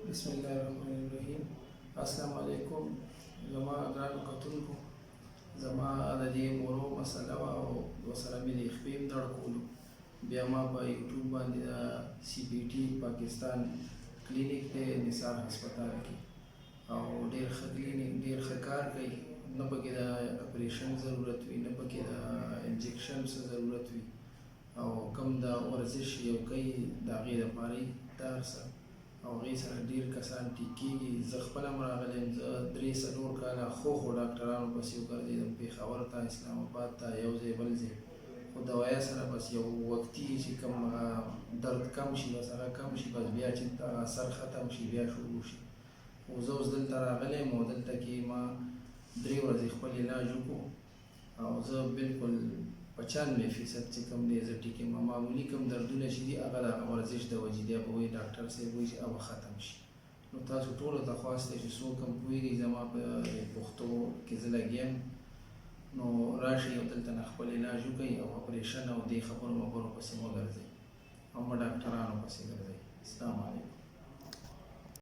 बिस्मिल्लाहिर्रहमानिर्रहीम। अस्सलाम वालेकुम जमा ګرانو کتونکو. زما د دې مورو مسله وه او ورسره مې د خپې هم دړ کولو. بیا ما په یوټیوب باندې د سی پی ټي پاکستان کلینیک دی نثار هسپتال کې، او ډېر ښه کلینیک، ډېر ښه کار کوي. نه پکې د اپریشن ضرورت وي، نه پکې د انجکشن څه ضرورت وي، او کوم د ورزش یو کوي د هغې دپاره یې دا هر څه، او هغې سره ډېر کسان ټیک کېږي. زه خپله هم راغلی یم، زه 3-4 کاله ښو ډاکټرانو پسې وګرځېدم، پېښور ته، اسلام آباد ته، یو ځای بل ځای، خو دوایه سره بس یو وقتي چې کوم درد کم شي، بس هغه کم شي، بس بیا چې هغه اثر ختم شي بیا شروع شي. خو زه اوس دلته راغلی یم او دلته کې ما 3 ورځې خپل علاج وکړو، او زه بالکل 95% چې کوم دی زه ټیک یم. معمولي کوم دردونه چې دي هغه د هغه ورزش د وجې دی، به وایي ډاکټر صاحب وایي چې هغه ختم شي. نو تاسو ټولو ته خواست دی چې څوک هم پوهېږئ زما په پښتو کې زه لګیا یم، نو راشئ او دلته نه خپل علاج وکړئ، او اپریشن او دې خبرو مبرو پسې مه ګرځئ، او مه ډاکټرانو پسې ګرځئ. السلام علیکم.